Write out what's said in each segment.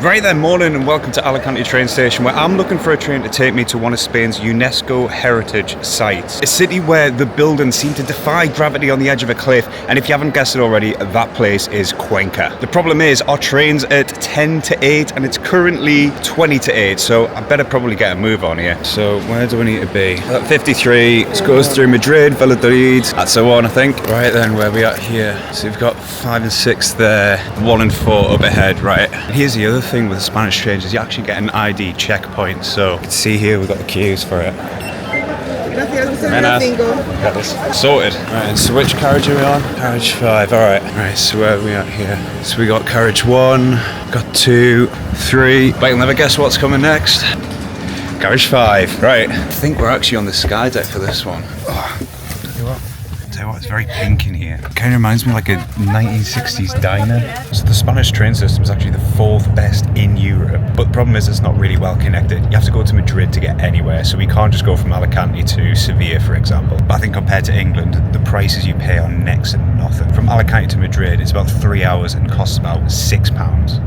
Right then, morning and welcome to Alicante train station, where I'm looking for a train to take me to one of Spain's UNESCO Heritage Sites. A city where the buildings seem to defy gravity on the edge of a cliff, and if you haven't guessed it already, that place is Cuenca. The problem is, our train's at 10 to 8 and it's currently 20 to 8, so I better probably get a move on here. So where do I need to be? At 53, this goes through Madrid, Valladolid, and so on I think. Right then, where we at here? So we've got 5 and 6 there, 1 and 4 up ahead, right? And here's the other thing with the Spanish trains is you actually get an ID checkpoint, so you can see here we've got the queues for it. Got this sorted. Right, so which carriage are we on? Carriage 5, alright. Right, so where are we at here? So we got carriage 1, got 2, 3, but you'll never guess what's coming next. Carriage 5, right. I think we're actually on the sky deck for this one. It's very pink in here. It kind of reminds me like a 1960s diner. So the Spanish train system is actually the 4th best in Europe, but the problem is it's not really well connected. You have to go to Madrid to get anywhere, so we can't just go from Alicante to Sevilla, for example. But I think compared to England, the prices you pay are next to nothing. From Alicante to Madrid, it's about 3 hours and costs about £6.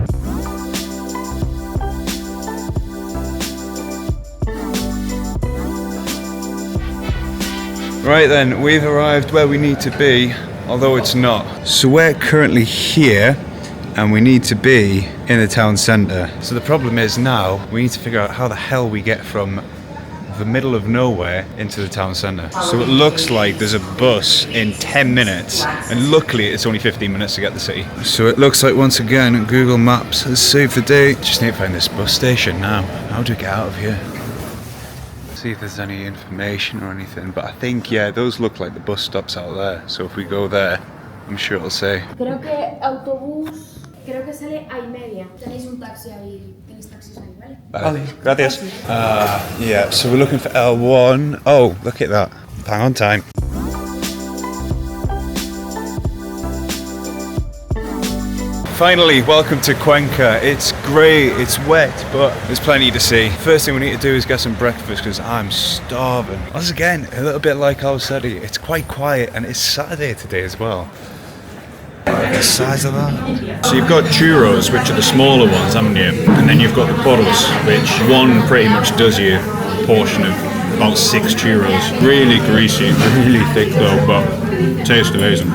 Right then, we've arrived where we need to be, although it's not. So we're currently here, and we need to be in the town centre. So the problem is now, we need to figure out how the hell we get from the middle of nowhere into the town centre. So it looks like there's a bus in 10 minutes, and luckily it's only 15 minutes to get the city. So it looks like once again, Google Maps has saved the day. Just need to find this bus station now. How do we get out of here? See if there's any information or anything, but I think, yeah, those look like the bus stops out there, so if we go there, I'm sure it'll say. Creo que autobús, creo que sale a y media. Tenéis un taxi ahí, tenéis taxis ahí, ¿vale? Vale, gracias. Yeah, so we're looking for L1. Oh, look at that. Bang on time. Finally, welcome to Cuenca. It's grey, it's wet, but there's plenty to see. First thing we need to do is get some breakfast because I'm starving. Once again, a little bit like I said, it's quite quiet and it's Saturday today as well. The size of that. So you've got churros, which are the smaller ones, haven't you? And then you've got the porros, which one pretty much does you a portion of about 6 churros. Really greasy, really thick though, but tastes amazing.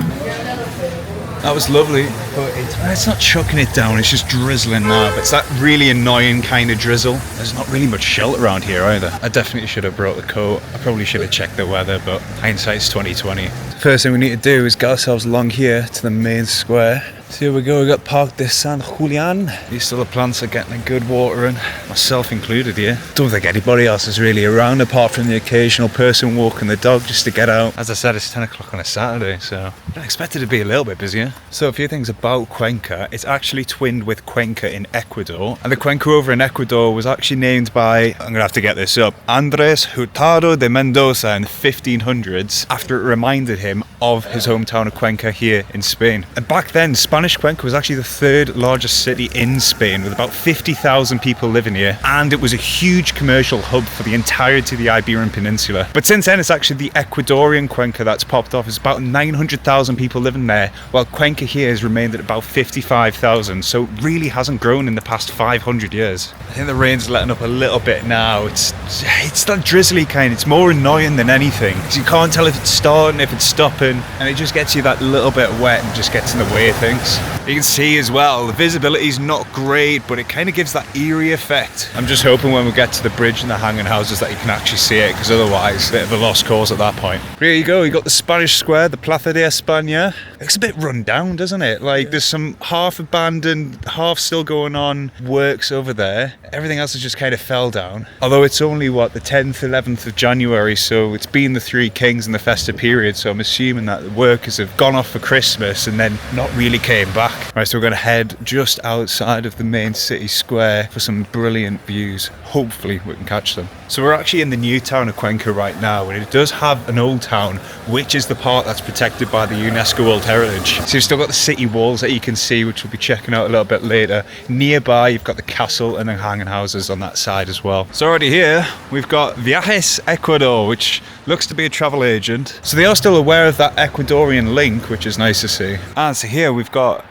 That was lovely, but it's not chucking it down, it's just drizzling now. But it's that really annoying kind of drizzle. There's not really much shelter around here either. I definitely should have brought the coat. I probably should have checked the weather, but hindsight's 2020. First thing we need to do is get ourselves along here to the main square. So here we go, we got Park de San Julian. These other plants are getting a good watering, myself included here. Don't think anybody else is really around apart from the occasional person walking the dog just to get out. As I said, it's 10 o'clock on a Saturday, so I expected to be a little bit busier. So a few things about Cuenca. It's actually twinned with Cuenca in Ecuador. And the Cuenca over in Ecuador was actually named by, I'm gonna have to get this up, Andres Hurtado de Mendoza in the 1500s, after it reminded him of his hometown of Cuenca here in Spain. And back then, Spanish Cuenca was actually the 3rd largest city in Spain, with about 50,000 people living here, and it was a huge commercial hub for the entirety of the Iberian Peninsula. But since then, it's actually the Ecuadorian Cuenca that's popped off. It's about 900,000 people living there, while Cuenca here has remained at about 55,000, so it really hasn't grown in the past 500 years. I think the rain's letting up a little bit now. It's that drizzly kind. It's more annoying than anything, because you can't tell if it's starting, if it's stopping, and it just gets you that little bit wet and just gets in the way of things. You can see as well, the visibility's not great, but it kind of gives that eerie effect. I'm just hoping when we get to the bridge and the hanging houses that you can actually see it, because otherwise, a bit of a lost cause at that point. Here you go, you got the Spanish Square, the Plaza de España. It's a bit run down, doesn't it? Like, there's some half abandoned, half still going on works over there. Everything else has just kind of fell down. Although it's only, what, the 10th, 11th of January, so it's been the Three Kings and the festive period, so I'm assuming that the workers have gone off for Christmas and then not really came back. Right, so we're going to head just outside of the main city square for some brilliant views. Hopefully we can catch them. So we're actually in the new town of Cuenca right now, and it does have an old town, which is the part that's protected by the UNESCO World Heritage. So you've still got the city walls that you can see, which we'll be checking out a little bit later. Nearby, you've got the castle and the hanging houses on that side as well. So already here, we've got Viajes Ecuador, which looks to be a travel agent. So they are still aware of that Ecuadorian link, which is nice to see. And so here we've got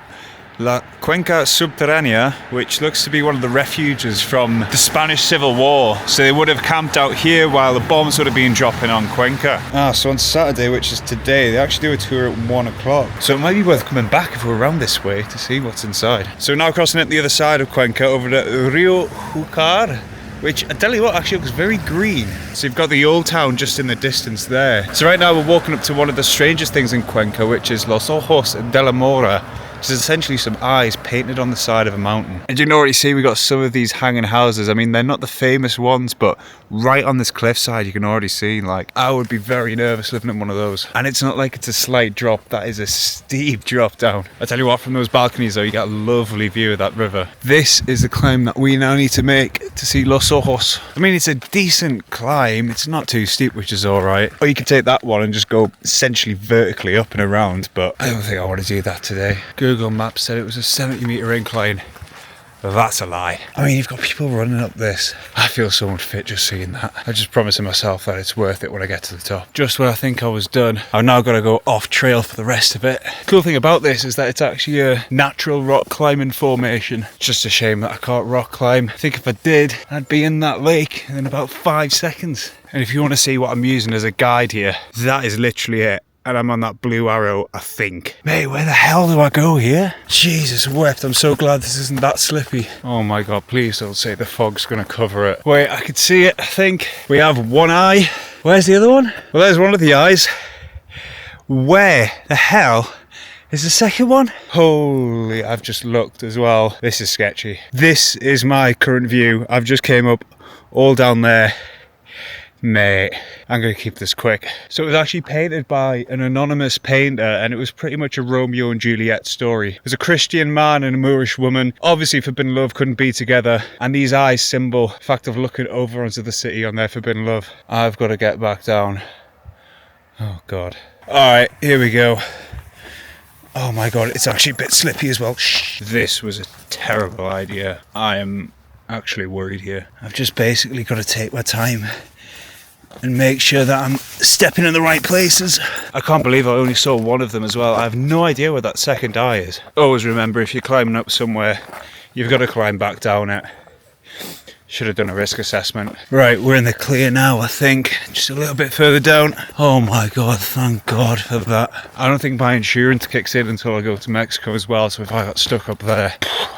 La Cuenca Subterránea, which looks to be one of the refuges from the Spanish Civil War. So they would have camped out here while the bombs would have been dropping on Cuenca. So on Saturday, which is today, they actually do a tour at 1 o'clock. So it might be worth coming back if we're around this way to see what's inside. So now crossing at the other side of Cuenca over to Rio Júcar, which I tell you what actually looks very green. So you've got the old town just in the distance there. So right now we're walking up to one of the strangest things in Cuenca, which is Los Ojos de la Mora, which is essentially some eyes painted on the side of a mountain. And you can already see we got some of these hanging houses. I mean, they're not the famous ones, but right on this cliffside you can already see, like, I would be very nervous living in one of those. And it's not like it's a slight drop, that is a steep drop down. I tell you what, from those balconies though, you get a lovely view of that river. This is the climb that we now need to make to see Los Ojos. I mean, it's a decent climb, it's not too steep, which is alright. Or you could take that one and just go essentially vertically up and around, but I don't think I want to do that today. Google Maps said it was a 70-metre incline. That's a lie. I mean, you've got people running up this. I feel so much fit just seeing that. I just promising myself that it's worth it when I get to the top. Just when I think I was done, I've now got to go off trail for the rest of it. Cool thing about this is that it's actually a natural rock climbing formation. It's just a shame that I can't rock climb. I think if I did, I'd be in that lake in about 5 seconds. And if you want to see what I'm using as a guide here, that is literally it. And I'm on that blue arrow, I think. Mate, where the hell do I go here? Jesus wept, I'm so glad this isn't that slippy. Oh my god, please don't say the fog's gonna cover it. Wait, I could see it, I think. We have one eye. Where's the other one? Well, there's one of the eyes. Where the hell is the second one? Holy, I've just looked as well. This is sketchy. This is my current view. I've just came up all down there. Mate, I'm going to keep this quick. So it was actually painted by an anonymous painter, and it was pretty much a Romeo and Juliet story. It was a Christian man and a Moorish woman, obviously forbidden love, couldn't be together, and these eyes symbol the fact of looking over onto the city on their forbidden love. I've got to get back down. Oh god. Alright, here we go. Oh my god, it's actually a bit slippy as well. Shh. This was a terrible idea. I am actually worried here. I've just basically got to take my time and make sure that I'm stepping in the right places. I can't believe I only saw one of them as well. I have no idea where that second eye is. Always remember, if you're climbing up somewhere, you've got to climb back down it. Should have done a risk assessment. Right, we're in the clear now, I think. Just a little bit further down. Oh my god, thank god for that. I don't think my insurance kicks in until I go to Mexico as well, so if I got stuck up there,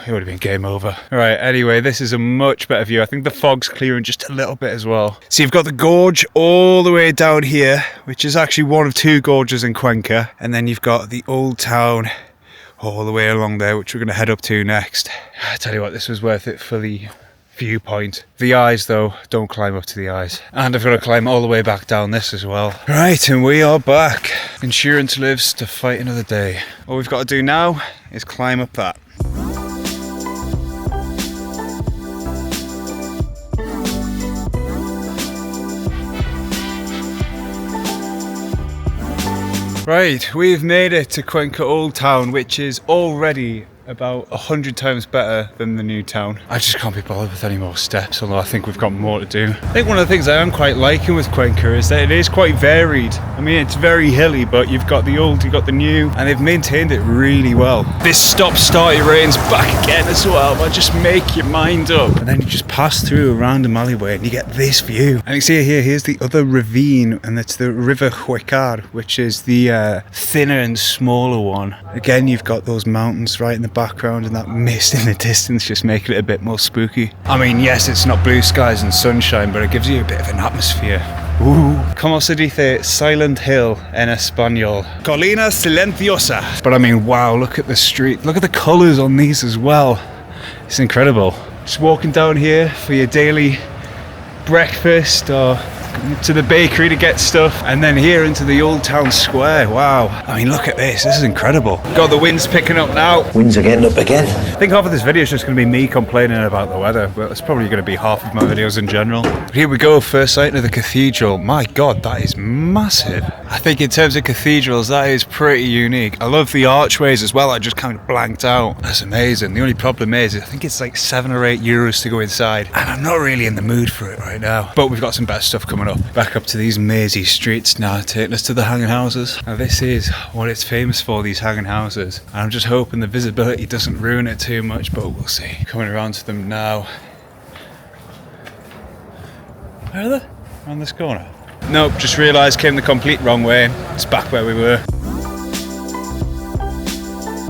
it would have been game over. Right, anyway, this is a much better view. I think the fog's clearing just a little bit as well. So you've got the gorge all the way down here, which is actually one of two gorges in Cuenca, and then you've got the old town all the way along there, which we're going to head up to next. I tell you what, this was worth it for the viewpoint. The eyes though, don't climb up to the eyes. And I've got to climb all the way back down this as well. Right, and we are back. Insurance lives to fight another day. All we've got to do now is climb up that. Right, we've made it to Cuenca Old Town, which is already about 100 times better than the new town. I just can't be bothered with any more steps, although I think we've got more to do. I think one of the things I am quite liking with Cuenca is that it is quite varied. I mean, it's very hilly, but you've got the old, you've got the new, and they've maintained it really well. This stop-start rain's back again as well, but just make your mind up. And then you just pass through a random alleyway and you get this view. And you see here, here's the other ravine, and it's the River Júcar, which is the thinner and smaller one. Again, you've got those mountains right in the background and that mist in the distance just making it a bit more spooky. I mean, yes, it's not blue skies and sunshine, but it gives you a bit of an atmosphere. ¿Cómo se dice silent hill en español? Colina silenciosa. But I mean, wow, look at the street. Look at the colours on these as well. It's incredible. Just walking down here for your daily breakfast or to the bakery to get stuff, and then here into the old town square. Wow, I mean, look at this is incredible. God, the wind's picking up now. Winds are getting up again. I think half of this video is just going to be me complaining about the weather, but it's probably going to be half of my videos in general. But here we go, first sight of the cathedral. My god, that is massive. I think in terms of cathedrals, that is pretty unique. I love the archways as well. I just kind of blanked out. That's amazing. The only problem is I think it's like €7 or €8 to go inside, and I'm not really in the mood for it right now, but we've got some better stuff coming coming up, back up to these mazy streets now, taking us to the hanging houses. Now this is what it's famous for, these hanging houses. And I'm just hoping the visibility doesn't ruin it too much, but we'll see. Coming around to them now. Where are they? Around this corner? Nope, just realised came the complete wrong way. It's back where we were.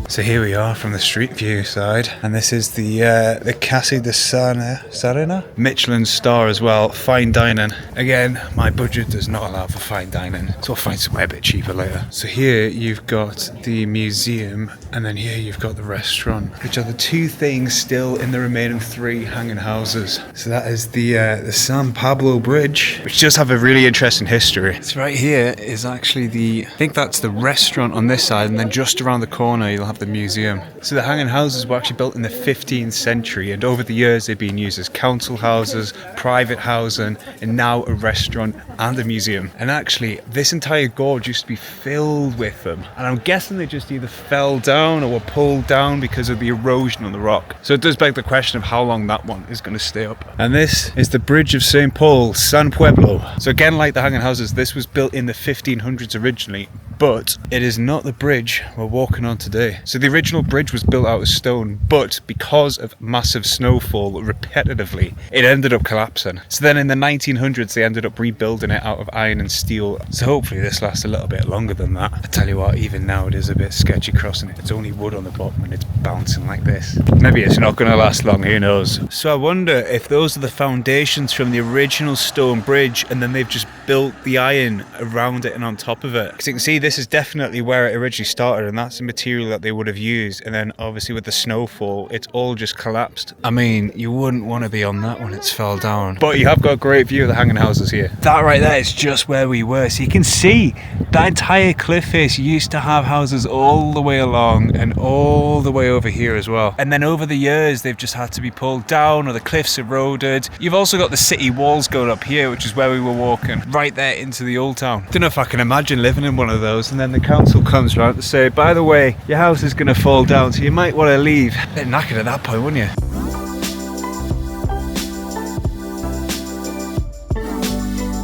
So here we are from the street view side, and this is the Casa de Sarena, Michelin star as well, fine dining. Again, my budget does not allow for fine dining, so I'll find somewhere a bit cheaper later. So here you've got the museum, and then here you've got the restaurant, which are the two things still in the remaining three hanging houses. So that is the San Pablo Bridge, which does have a really interesting history. So right here is actually I think that's the restaurant on this side, and then just around the corner you'll have the museum. So the hanging houses were actually built in the 15th century, and over the years they've been used as council houses, private housing, and now a restaurant and a museum. And actually this entire gorge used to be filled with them, and I'm guessing they just either fell down or were pulled down because of the erosion on the rock. So it does beg the question of how long that one is going to stay up. And this is the Bridge of St. Paul, San Pueblo. So again, like the hanging houses, this was built in the 1500s originally, but it is not the bridge we're walking on today. So the original bridge was built out of stone, but because of massive snowfall repetitively, it ended up collapsing. So then in the 1900s, they ended up rebuilding it out of iron and steel. So hopefully this lasts a little bit longer than that. I tell you what, even now it is a bit sketchy crossing it. It's only wood on the bottom and it's bouncing like this. Maybe it's not going to last long, who knows? So I wonder if those are the foundations from the original stone bridge, and then they've just built the iron around it and on top of it. Because you can see this is definitely where it originally started, and that's the material that they would have used, and then obviously with the snowfall it's all just collapsed. I mean, you wouldn't want to be on that when it's fell down, but you have got a great view of the hanging houses here. That right there is just where we were, so you can see that entire cliff face used to have houses all the way along and all the way over here as well, and then over the years they've just had to be pulled down or the cliffs eroded. You've also got the city walls going up here, which is where we were walking, right there into the old town. Don't know if I can imagine living in one of those, and then the council comes around to say, by the way, your house is going to fall down, so you might want to leave. A bit knackered at that point, wouldn't you?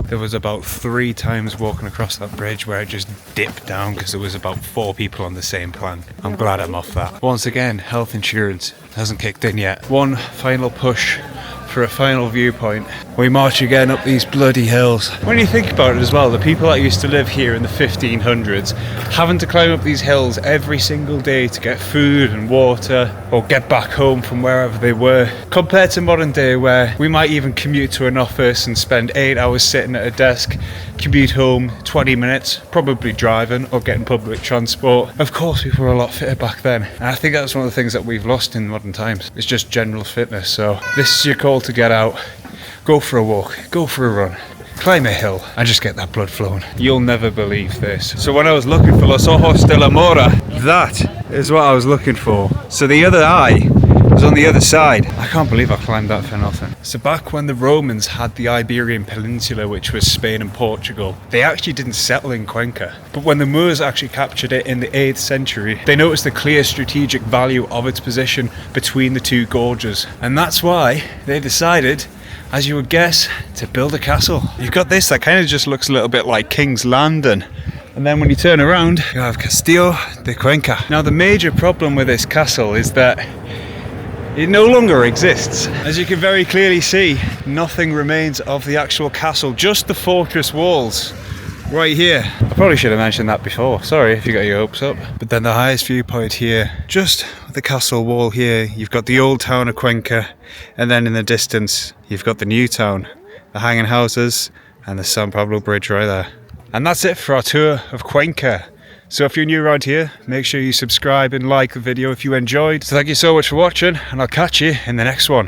There was about 3 times walking across that bridge where it just dipped down because there was about 4 people on the same plan. I'm glad I'm off that. Once again, health insurance hasn't kicked in yet. One final push for a final viewpoint. We march again up these bloody hills. When you think about it as well, the people that used to live here in the 1500s having to climb up these hills every single day to get food and water or get back home from wherever they were, compared to modern day where we might even commute to an office and spend 8 hours sitting at a desk, commute home 20 minutes, probably driving or getting public transport. Of course, people were a lot fitter back then, and I think that's one of the things that we've lost in modern times. It's just general fitness. So this is your call to get out, go for a walk, go for a run, climb a hill, and just get that blood flowing. You'll never believe this. So when I was looking for Los Ojos de la Mora, that is what I was looking for. So the other eye was on the other side. I can't believe I climbed that for nothing. So back when the Romans had the Iberian Peninsula, which was Spain and Portugal, they actually didn't settle in Cuenca. But when the Moors actually captured it in the 8th century, they noticed the clear strategic value of its position between the two gorges. And that's why they decided, as you would guess, to build a castle. You've got this that kind of just looks a little bit like King's Landing. And then when you turn around, you have Castillo de Cuenca. Now the major problem with this castle is that it no longer exists. As you can very clearly see, nothing remains of the actual castle, just the fortress walls right here. I probably should have mentioned that before, sorry if you got your hopes up. But then the highest viewpoint here, just the castle wall here, you've got the old town of Cuenca, and then in the distance you've got the new town, the hanging houses, and the San Pablo Bridge right there. And that's it for our tour of Cuenca. So if you're new around here, make sure you subscribe and like the video if you enjoyed. So thank you so much for watching, and I'll catch you in the next one.